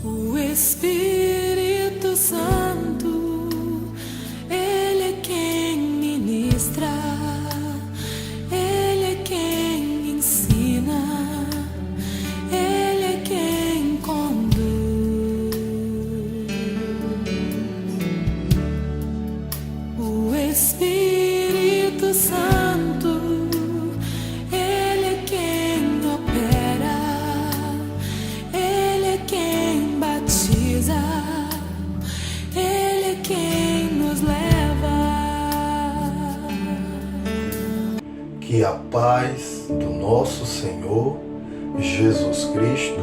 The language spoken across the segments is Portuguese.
O Espírito Santo, Ele é quem ministra, Ele é quem ensina, Ele é quem conduz. O Espírito Santo, Ele é quem opera, Ele é quem batiza, Ele é quem nos leva. Que a paz do nosso Senhor Jesus Cristo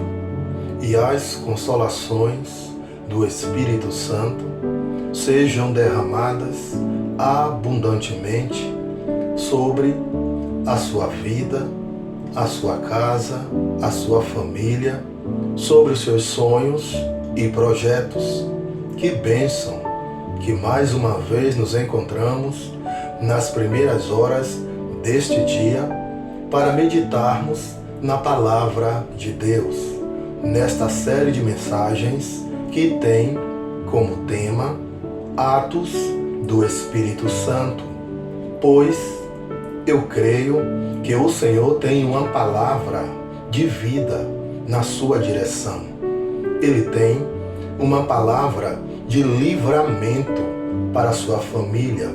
e as consolações do Espírito Santo sejam derramadas abundantemente sobre a sua vida, a sua casa, a sua família, sobre os seus sonhos e projetos. Que bênção que mais uma vez nos encontramos nas primeiras horas deste dia para meditarmos na Palavra de Deus, nesta série de mensagens que tem como tema Atos do Espírito Santo, pois eu creio que o Senhor tem uma palavra de vida na sua direção. Ele tem uma palavra de livramento para a sua família.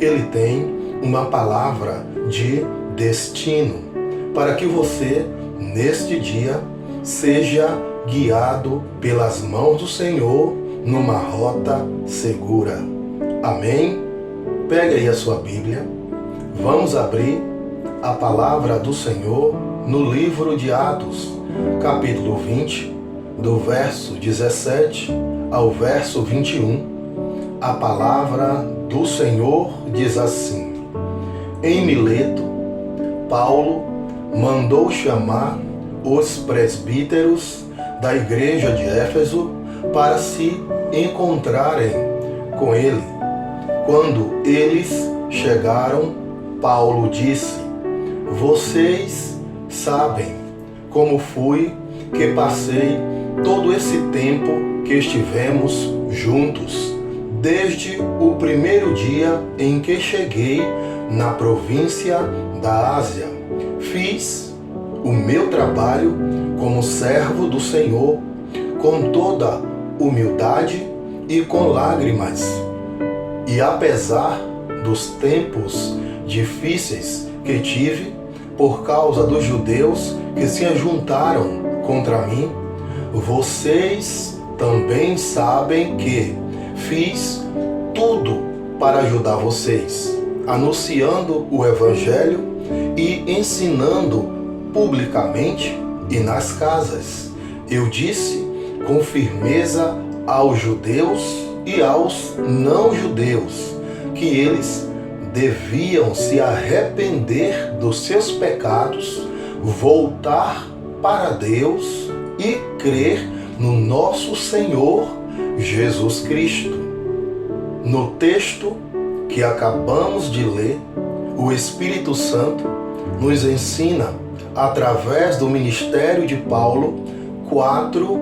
Ele tem uma palavra de destino para que você, neste dia, seja guiado pelas mãos do Senhor numa rota segura. Amém? Pegue aí a sua Bíblia. Vamos abrir a palavra do Senhor no livro de Atos, capítulo 20, do verso 17 ao verso 21. A palavra do Senhor diz assim: Em Mileto, Paulo mandou chamar os presbíteros da igreja de Éfeso para se encontrarem com ele. Quando eles chegaram, Paulo disse: Vocês sabem como fui que passei todo esse tempo que estivemos juntos, desde o primeiro dia em que cheguei na província da Ásia. Fiz o meu trabalho como servo do Senhor, com toda humildade e com lágrimas. E apesar dos tempos difíceis que tive por causa dos judeus que se ajuntaram contra mim, vocês também sabem que fiz tudo para ajudar vocês, anunciando o Evangelho e ensinando publicamente e nas casas. Eu disse com firmeza aos judeus e aos não-judeus que eles deviam se arrepender dos seus pecados, voltar para Deus e crer no nosso Senhor Jesus Cristo. No texto que acabamos de ler, o Espírito Santo nos ensina, através do ministério de Paulo, 4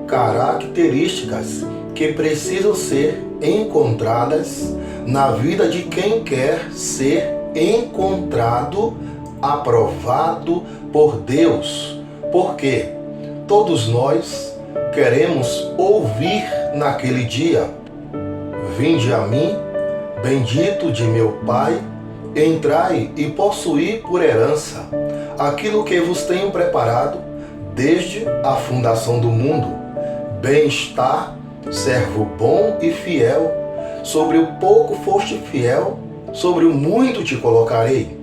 características que precisam ser encontradas na vida de quem quer ser encontrado, aprovado por Deus. Porque todos nós queremos ouvir naquele dia: Vinde a mim, bendito de meu Pai, entrai e possuí por herança aquilo que vos tenho preparado desde a fundação do mundo. Bem-estar, servo bom e fiel, sobre o pouco foste fiel, sobre o muito te colocarei.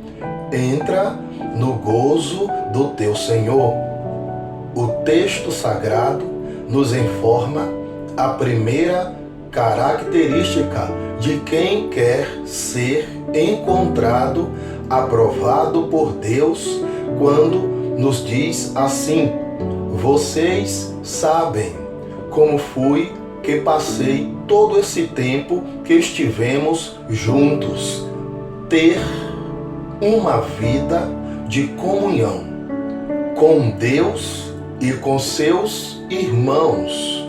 Entra no gozo do teu Senhor. O texto sagrado nos informa a primeira característica de quem quer ser encontrado, aprovado por Deus, quando nos diz assim: Vocês sabem como fui que passei todo esse tempo que estivemos juntos. Ter uma vida de comunhão com Deus e com seus irmãos,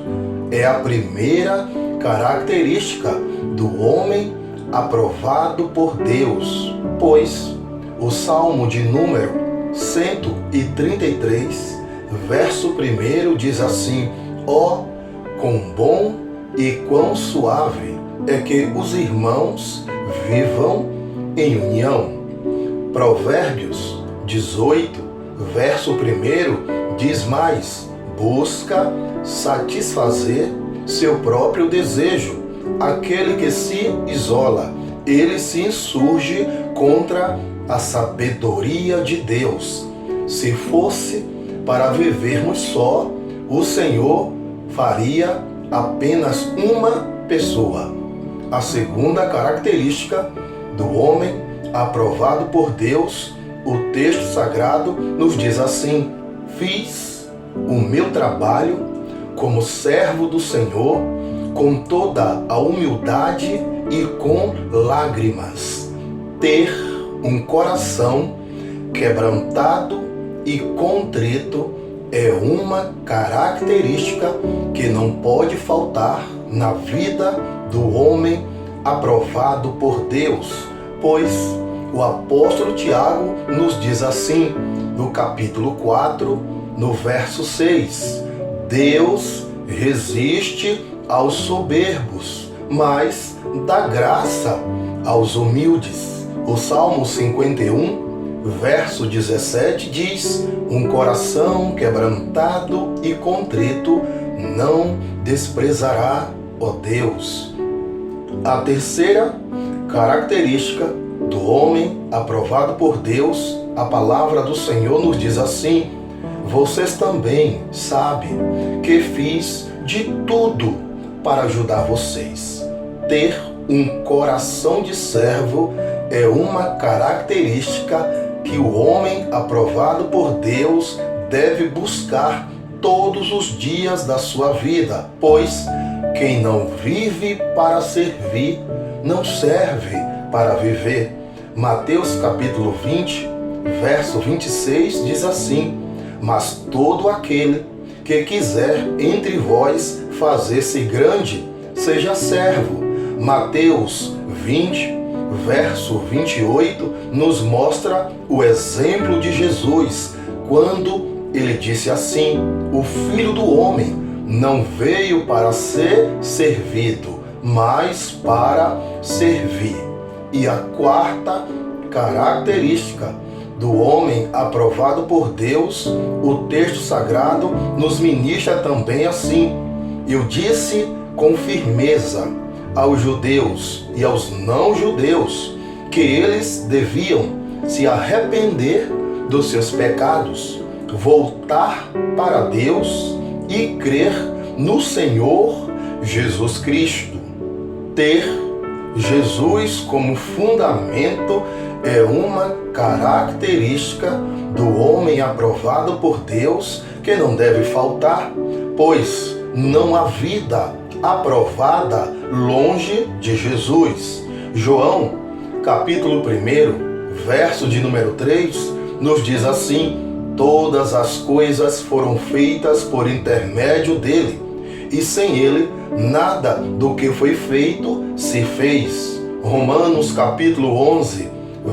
é a primeira característica do homem aprovado por Deus, pois o Salmo de número 133, verso 1 diz assim: ó, quão bom e quão suave é que os irmãos vivam em união. Provérbios 18, verso 1 diz mais: busca satisfazer seu próprio desejo. Aquele que se isola, ele se insurge contra a sabedoria de Deus. Se fosse para vivermos só, o Senhor faria apenas uma pessoa. A segunda característica do homem aprovado por Deus, o texto sagrado nos diz assim: fiz o meu trabalho como servo do Senhor com toda a humildade e com lágrimas. Ter um coração quebrantado e contrito é uma característica que não pode faltar na vida do homem aprovado por Deus, pois o apóstolo Tiago nos diz assim, no capítulo 4, no verso 6: Deus resiste aos soberbos, mas dá graça aos humildes. O Salmo 51, verso 17 diz: um coração quebrantado e contrito não desprezará, ó Deus. A terceira característica do homem aprovado por Deus, a palavra do Senhor nos diz assim: vocês também sabem que fiz de tudo para ajudar vocês. Ter um coração de servo é uma característica que o homem aprovado por Deus deve buscar todos os dias da sua vida, pois quem não vive para servir, não serve para viver. Mateus capítulo 20, verso 26 diz assim: mas todo aquele que quiser entre vós fazer-se grande, seja servo. Mateus 20, verso 28 nos mostra o exemplo de Jesus, quando ele disse assim: o Filho do Homem não veio para ser servido, mas para servir. E a quarta característica do homem aprovado por Deus, o texto sagrado nos ministra também assim: eu disse com firmeza aos judeus e aos não-judeus que eles deviam se arrepender dos seus pecados, voltar para Deus e crer no Senhor Jesus Cristo. Ter Jesus como fundamento é uma característica do homem aprovado por Deus que não deve faltar, pois não há vida aprovada longe de Jesus. João, capítulo 1, verso de número 3, nos diz assim: todas as coisas foram feitas por intermédio dele, e sem ele nada do que foi feito se fez. Romanos capítulo 11,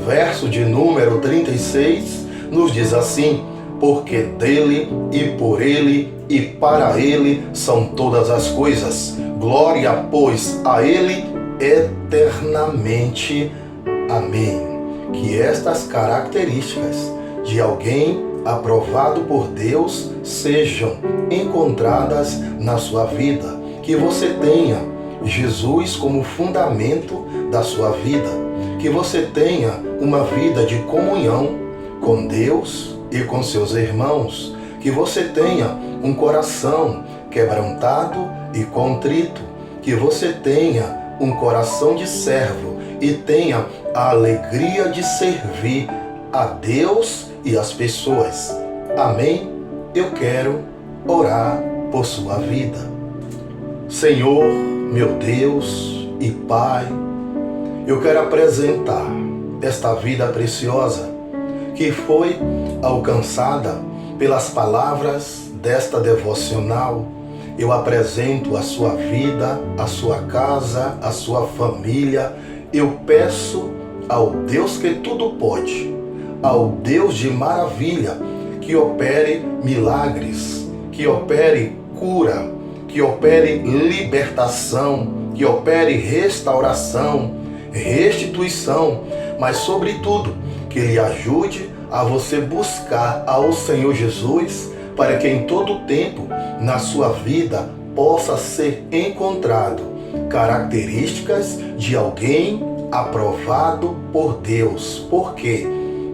verso de número 36, nos diz assim: porque dele e por ele e para ele são todas as coisas. Glória, pois, a ele eternamente. Amém. Que estas características de alguém aprovado por Deus sejam encontradas na sua vida. Que você tenha Jesus como fundamento da sua vida. Que você tenha uma vida de comunhão com Deus e com seus irmãos. Que você tenha um coração quebrantado e contrito. Que você tenha um coração de servo e tenha a alegria de servir a Deus e as pessoas. Amém? Eu quero orar por sua vida. Senhor, meu Deus e Pai, eu quero apresentar esta vida preciosa que foi alcançada pelas palavras desta devocional. eu apresento a sua vida, a sua casa, a sua família. Eu peço ao Deus que tudo pode, ao Deus de maravilha, que opere milagres, que opere cura, que opere libertação, que opere restauração, restituição, mas sobretudo que Ele ajude a você buscar ao Senhor Jesus, para que em todo tempo na sua vida possa ser encontrado características de alguém aprovado por Deus. Porque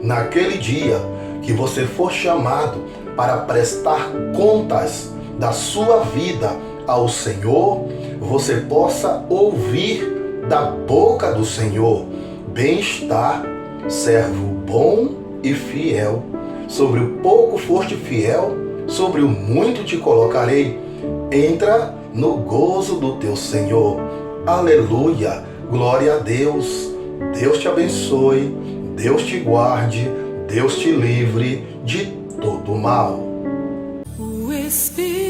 naquele dia que você for chamado para prestar contas da sua vida ao Senhor, você possa ouvir da boca do Senhor: bem-estar, servo bom e fiel. Sobre o pouco foste fiel, sobre o muito te colocarei. Entra no gozo do teu Senhor. Aleluia, glória a Deus. Deus te abençoe, Deus te guarde, Deus te livre de todo mal. O Espírito